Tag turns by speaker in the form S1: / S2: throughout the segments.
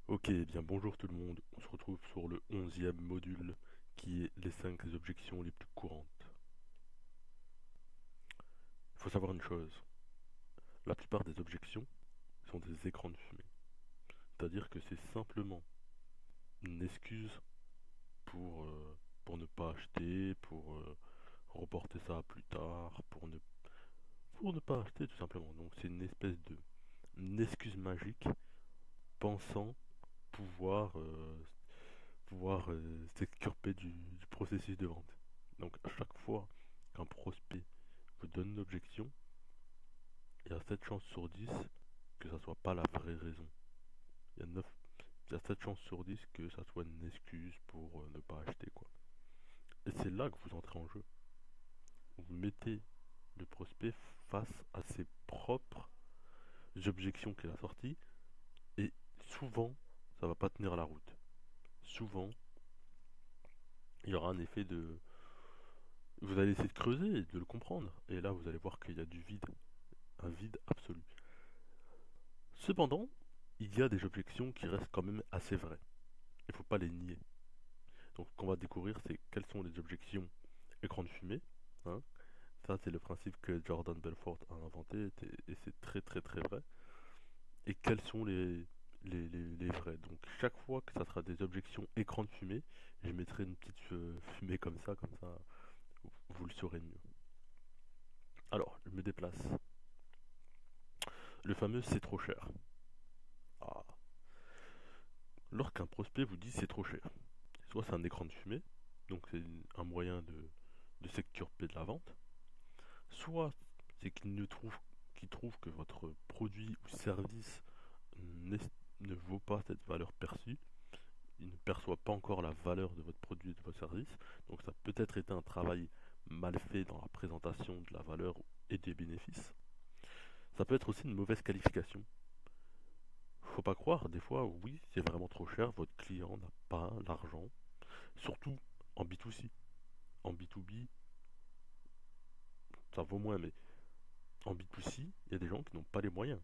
S1: Ok, eh bien bonjour tout le monde, on se retrouve sur le 11e module qui est les 5 objections les plus courantes. Il faut savoir une chose, la plupart des objections sont des écrans de fumée. C'est-à-dire que c'est simplement une excuse pour ne pas acheter, pour reporter ça à plus tard, pour ne pas acheter tout simplement. Donc c'est une espèce de une excuse magique pensant pouvoir s'exculper du processus de vente. Donc à chaque fois qu'un prospect vous donne une objection, il y a 7 chances sur 10 que ça soit pas la vraie raison. Il y a 9, il y a 7 chances sur 10 que ça soit une excuse pour ne pas acheter quoi. Et c'est là que vous entrez en jeu. Vous mettez le prospect face à ses propres objections qu'il a sorties et souvent ça va pas tenir la route. Souvent il y aura un effet de... Vous allez essayer de creuser et de le comprendre et là vous allez voir qu'il y a du vide, un vide absolu. Cependant, il y a des objections qui restent quand même assez vraies. Il ne faut pas les nier. Donc ce qu'on va découvrir, c'est quelles sont les objections écran de fumée. Hein. Ça, c'est le principe que Jordan Belfort a inventé et c'est très très très vrai. Et quelles sont les vraies. Donc chaque fois que ça sera des objections écran de fumée, je mettrai une petite fumée comme ça vous le saurez mieux. Alors, je me déplace. Le fameux c'est trop cher. Ah. Lorsqu'un prospect vous dit c'est trop cher, soit c'est un écran de fumée, donc c'est un moyen de s'exculper de la vente, soit c'est qu'il trouve que votre produit ou service ne vaut pas cette valeur perçue, il ne perçoit pas encore la valeur de votre produit et de votre service, donc ça a peut-être été un travail mal fait dans la présentation de la valeur et des bénéfices. Ça peut être aussi une mauvaise qualification. Faut pas croire, des fois, oui, c'est vraiment trop cher, votre client n'a pas l'argent, surtout en B2C. En B2B, ça vaut moins, mais en B2C, il y a des gens qui n'ont pas les moyens.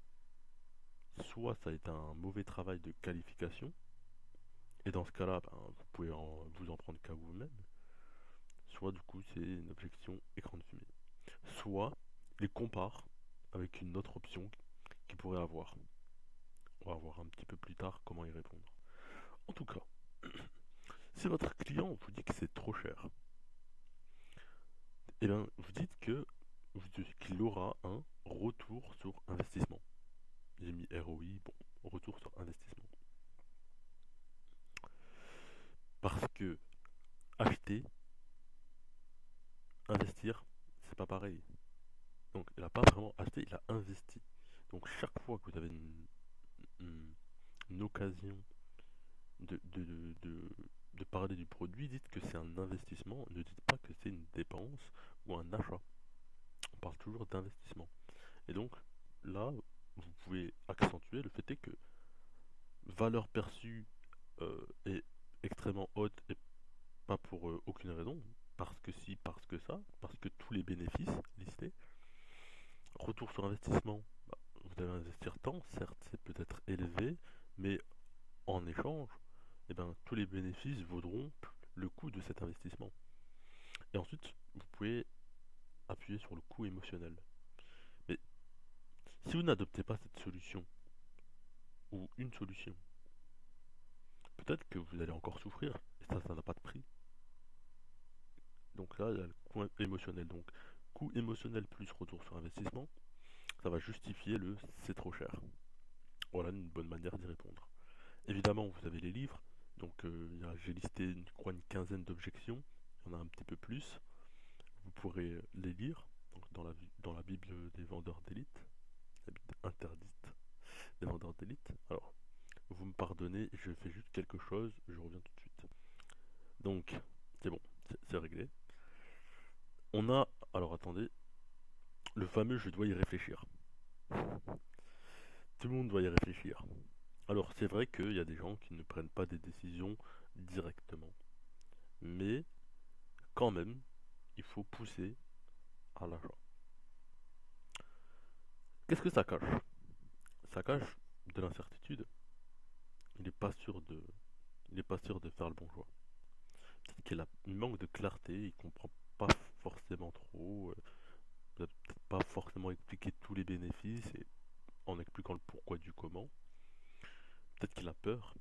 S1: Soit ça a été un mauvais travail de qualification, et dans ce cas-là, ben, vous pouvez vous en prendre qu'à vous-même. Soit du coup, c'est une objection écran de fumée. Soit les compare avec une autre option qu'il pourrait avoir. On va voir un petit peu plus tard comment y répondre. En tout cas, si votre client vous dit que c'est trop cher, eh bien, vous dites qu'il aura un retour sur investissement. J'ai mis ROI, bon, retour sur investissement. Parce que acheter, investir, c'est pas pareil. Donc il n'a pas vraiment acheté, il a investi. Donc chaque fois que vous avez une- une occasion de parler du produit, dites que c'est un investissement, ne dites pas que c'est une dépense ou un achat. On parle toujours d'investissement. Et donc là, vous pouvez accentuer le fait est que valeur perçue est extrêmement haute et pas pour aucune raison, parce que si, parce que ça, parce que tous les bénéfices listés, retour sur investissement, bah, vous allez investir tant, certes c'est peut-être élevé, mais en échange, eh ben, tous les bénéfices vaudront le coût de cet investissement. Et ensuite, vous pouvez appuyer sur le coût émotionnel. Mais si vous n'adoptez pas cette solution, ou une solution, peut-être que vous allez encore souffrir, et ça n'a pas de prix. Donc là, il y a le coût émotionnel. Donc, coût émotionnel plus retour sur investissement, ça va justifier le c'est trop cher. Voilà une bonne manière d'y répondre. Évidemment, vous avez les livres. Donc, j'ai listé, je crois, une quinzaine d'objections. Il y en a un petit peu plus. Vous pourrez les lire donc dans la Bible des vendeurs d'élite, la Bible interdite des vendeurs d'élite. Alors, vous me pardonnez, je fais juste quelque chose, je reviens tout de suite. Donc, c'est bon, c'est réglé. On a, alors attendez, le fameux je dois y réfléchir. Tout le monde doit y réfléchir. Alors, c'est vrai qu'il y a des gens qui ne prennent pas des décisions directement. Mais, quand même, il faut pousser à l'achat. Qu'est-ce que ça cache? Ça cache de l'incertitude. pas sûr de, il est pas sûr de faire le bon choix. Peut-être qu'il a un manque de clarté, il comprend pas forcément trop, il a peut-être pas forcément expliqué tous les bénéfices et en expliquant le pourquoi du comment. Peut-être qu'il a peur,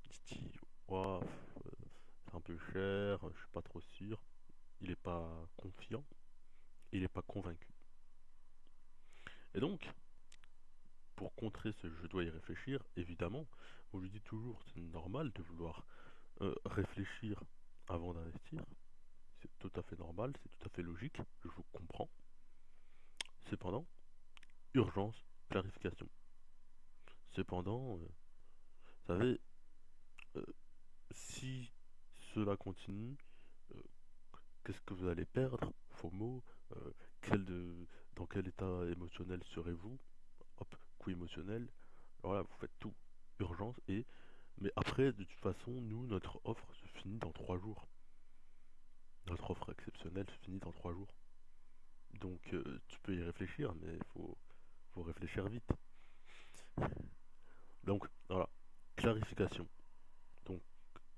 S1: il se dit, ouah, c'est un peu cher, je suis pas trop sûr. Il est pas confiant, il est pas convaincu. Et donc, pour contrer ce je dois y réfléchir, évidemment, on lui dit toujours, c'est normal de vouloir réfléchir avant d'investir. C'est tout à fait normal, c'est tout à fait logique, je vous comprends. Cependant, urgence, clarification. Cependant, vous savez, euh, si cela continue, euh, qu'est-ce que vous allez perdre? Faux mots. euh, dans quel état émotionnel serez-vous? Hop, coup émotionnel. Alors là, vous faites tout. Urgence et. Mais après, de toute façon, nous, notre offre se finit dans 3 jours. Notre offre exceptionnelle se finit dans 3 jours. Donc, tu peux y réfléchir, mais faut réfléchir vite. Donc, voilà. Clarification. Donc,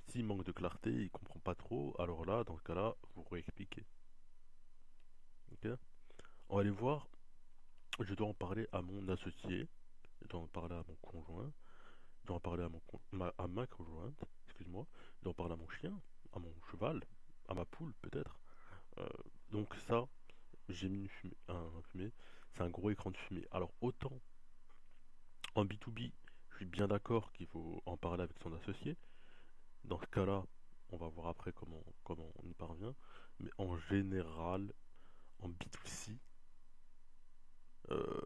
S1: s'il manque de clarté, il comprend pas trop, alors là, dans ce cas-là, vous réexpliquez. Ok? On va aller voir. Je dois en parler à mon associé. Je dois en parler à mon conjoint. Je dois en parler à ma conjointe. Excuse-moi. Je dois en parler à mon chien, à mon cheval, à ma poule peut-être. Euh, donc ça, j'ai mis un fumée. C'est un gros écran de fumée. Alors autant en B2B, je suis bien d'accord qu'il faut en parler avec son associé. Dans ce cas-là, on va voir après comment on y parvient. Mais en général, en B2C, euh,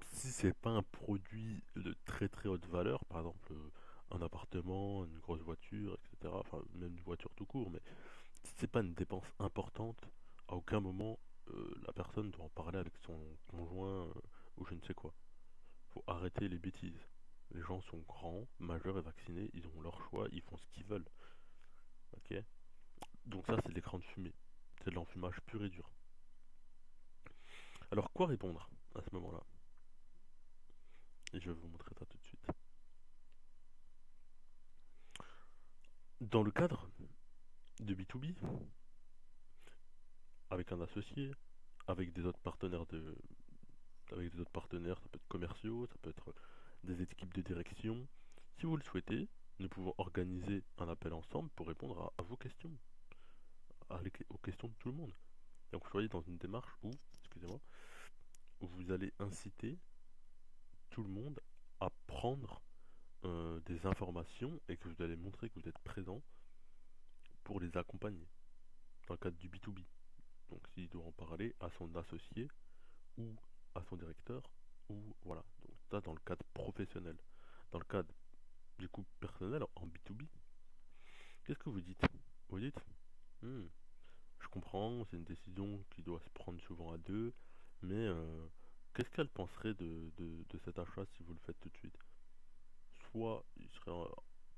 S1: si c'est pas un produit de très très haute valeur, par exemple un appartement, une grosse voiture, etc., enfin même une voiture tout court, mais si c'est pas une dépense importante, à aucun moment la personne doit en parler avec son conjoint ou je ne sais quoi. Faut arrêter les bêtises. Les gens sont grands, majeurs et vaccinés, ils ont leur choix, ils font ce qu'ils veulent. Ok. Donc ça c'est de l'écran de fumée. C'est de l'enfumage pur et dur. Alors quoi répondre à ce moment-là? Et je vais vous montrer ça tout de suite. Dans le cadre de B2B, avec un associé, avec des autres partenaires avec des autres partenaires, ça peut être commerciaux, ça peut être des équipes de direction. Si vous le souhaitez, nous pouvons organiser un appel ensemble pour répondre à vos questions, aux questions de tout le monde. Donc soyez dans une démarche où, excusez-moi, où vous allez inciter tout le monde à prendre des informations et que vous allez montrer que vous êtes présent pour les accompagner dans le cadre du B2B. Donc s'il doit en parler à son associé ou à son directeur, ou voilà. Donc ça dans le cadre professionnel. Dans le cadre du coup personnel, en B2B, qu'est-ce que vous dites? Vous dites, hmm, je comprends, c'est une décision qui doit se prendre souvent à deux, mais qu'est-ce qu'elle penserait de cet achat si vous le faites tout de suite? Soit il serait,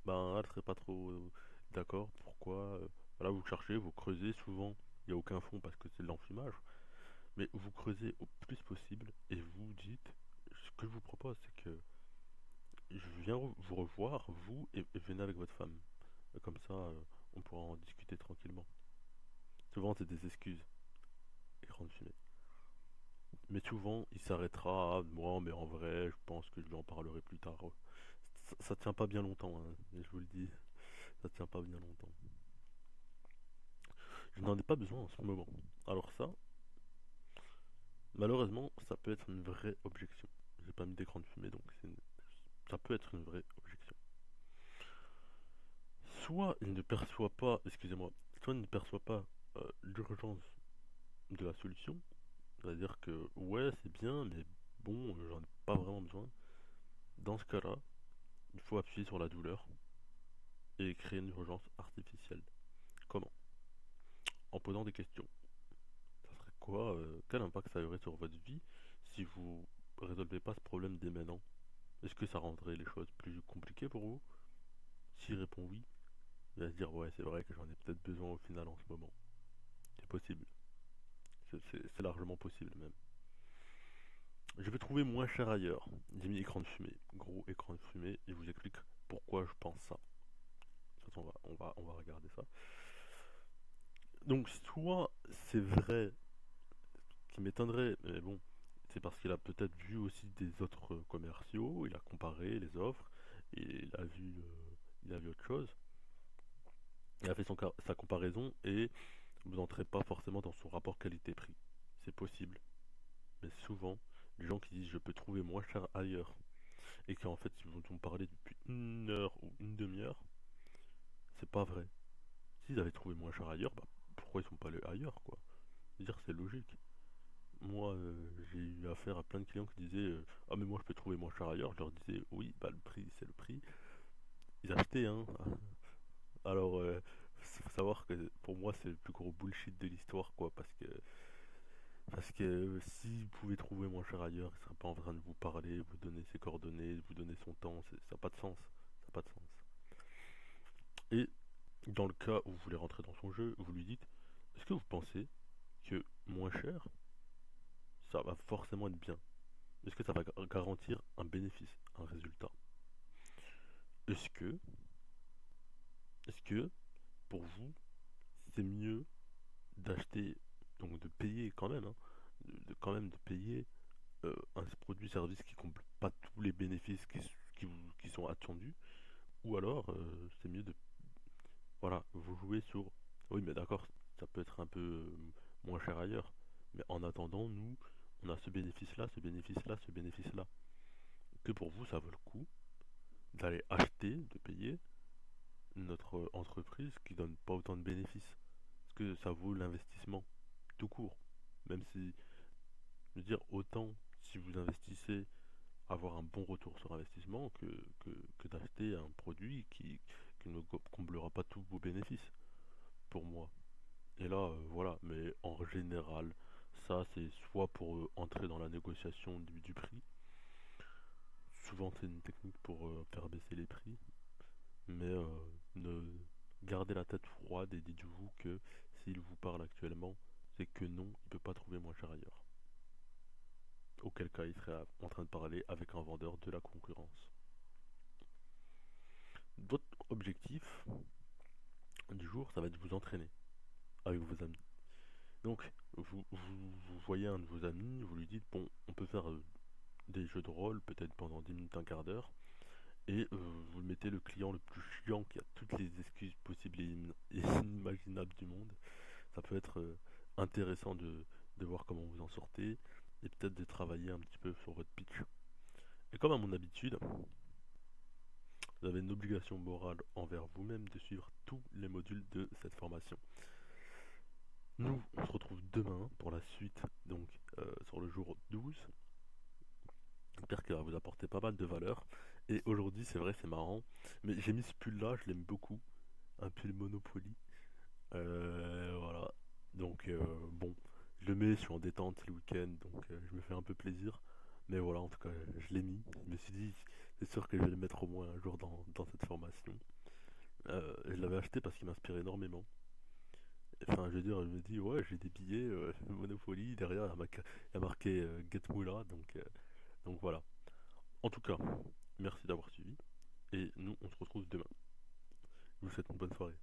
S1: ben, elle serait pas trop d'accord, pourquoi? Voilà, vous cherchez, vous creusez, souvent il n'y a aucun fond parce que c'est de l'enfumage, mais vous creusez au plus possible et vous dites, ce que je vous propose, c'est que je viens vous revoir, vous, et venez avec votre femme. Comme ça, on pourra en discuter tranquillement. Souvent, c'est des excuses, écran de fumée. Mais souvent, il s'arrêtera à moi, mais en vrai, je pense que je lui en parlerai plus tard. Ça tient pas bien longtemps, hein, je vous le dis, ça tient pas bien longtemps. Je n'en ai pas besoin en ce moment. Alors ça, malheureusement, ça peut être une vraie objection. J'ai pas mis d'écran de fumée, donc ça peut être une vraie objection. Soit il ne perçoit pas, excusez-moi, soit il ne perçoit pas l'urgence de la solution, c'est-à-dire que ouais c'est bien, mais bon, j'en ai pas vraiment besoin. Dans ce cas-là, il faut appuyer sur la douleur et créer une urgence artificielle. Comment? En posant des questions. Ça serait quoi? Quel impact ça aurait sur votre vie si vous résolvez pas ce problème dès maintenant? Est-ce que ça rendrait les choses plus compliquées pour vous? S'il répond oui, il va se dire ouais c'est vrai que j'en ai peut-être besoin au final en ce moment. C'est possible. C'est largement possible même. Je vais trouver moins cher ailleurs. J'ai mis écran de fumée, gros écran de fumée, et je vous explique pourquoi je pense ça. on va regarder ça. Donc soit c'est vrai, ce qui m'étonnerait, mais bon, c'est parce qu'il a peut-être vu aussi des autres commerciaux, il a comparé les offres, et il a vu autre chose, il a fait sa comparaison et vous n'entrez pas forcément dans son rapport qualité-prix. C'est possible, mais souvent, les gens qui disent je peux trouver moins cher ailleurs, et qu'en fait ils vous ont parlé depuis une heure ou une demi-heure, c'est pas vrai. S'ils avaient trouvé moins cher ailleurs, bah pourquoi ils sont pas allés ailleurs quoi? Je veux dire, c'est logique. Moi, j'ai eu affaire à plein de clients qui disaient ah, mais moi je peux trouver moins cher ailleurs. Je leur disais oui, bah le prix c'est le prix. Ils achetaient, hein. Alors, faut savoir que pour moi c'est le plus gros bullshit de l'histoire quoi. Parce que s'il pouvait trouver moins cher ailleurs, il serait pas en train de vous parler, vous donner ses coordonnées, vous donner son temps. Ça n'a pas de sens. Ça n'a pas de sens. Et dans le cas où vous voulez rentrer dans son jeu, vous lui dites est-ce que vous pensez que moins cher, ça va forcément être bien? Est-ce que ça va garantir un bénéfice, un résultat? Est-ce que, est-ce que, pour vous, c'est mieux d'acheter, donc de payer quand même, hein, quand même de payer un produit-service qui comble pas tous les bénéfices qui sont attendus, ou alors c'est mieux de, voilà, vous jouer sur, oui mais d'accord, ça peut être un peu moins cher ailleurs, mais en attendant, nous, on a ce bénéfice-là, ce bénéfice-là, ce bénéfice-là, que pour vous, ça vaut le coup d'aller acheter, de payer notre entreprise qui donne pas autant de bénéfices. Est-ce que ça vaut l'investissement tout court? Même si, je veux dire, autant si vous investissez, avoir un bon retour sur investissement que d'acheter un produit qui ne comblera pas tous vos bénéfices, pour moi. Et là, voilà, mais en général, ça c'est soit pour entrer dans la négociation du prix, souvent c'est une technique pour faire baisser les prix, mais ne gardez la tête froide et dites-vous que s'il vous parle actuellement, c'est que non, il ne peut pas trouver moins cher ailleurs. Auquel cas, il serait en train de parler avec un vendeur de la concurrence. Votre objectif du jour, ça va être de vous entraîner avec vos amis. Donc, vous voyez un de vos amis, vous lui dites, bon, on peut faire des jeux de rôle, peut-être pendant 10 minutes, un quart d'heure, et vous mettez le client le plus chiant qui a toutes les excuses possibles et inimaginables du monde. Ça peut être intéressant de voir comment vous en sortez et peut-être de travailler un petit peu sur votre pitch. Et comme à mon habitude, vous avez une obligation morale envers vous-même de suivre tous les modules de cette formation. Nous, on se retrouve demain pour la suite, donc sur le jour 12. J'espère qu'il va vous apporter pas mal de valeur. Et aujourd'hui, c'est vrai, c'est marrant, mais j'ai mis ce pull-là, je l'aime beaucoup, un pull Monopoly. Voilà. Donc bon, je le mets, je suis en détente, c'est le week-end, donc je me fais un peu plaisir. Mais voilà, en tout cas, je l'ai mis. Je me suis dit, c'est sûr que je vais le mettre au moins un jour dans cette formation. Je l'avais acheté parce qu'il m'inspire énormément. Enfin, je veux dire, je me dis, ouais, j'ai des billets Monopoly, derrière, il y a marqué Get Moula, donc voilà. En tout cas, merci d'avoir suivi, et nous, on se retrouve demain. Je vous souhaite une bonne soirée.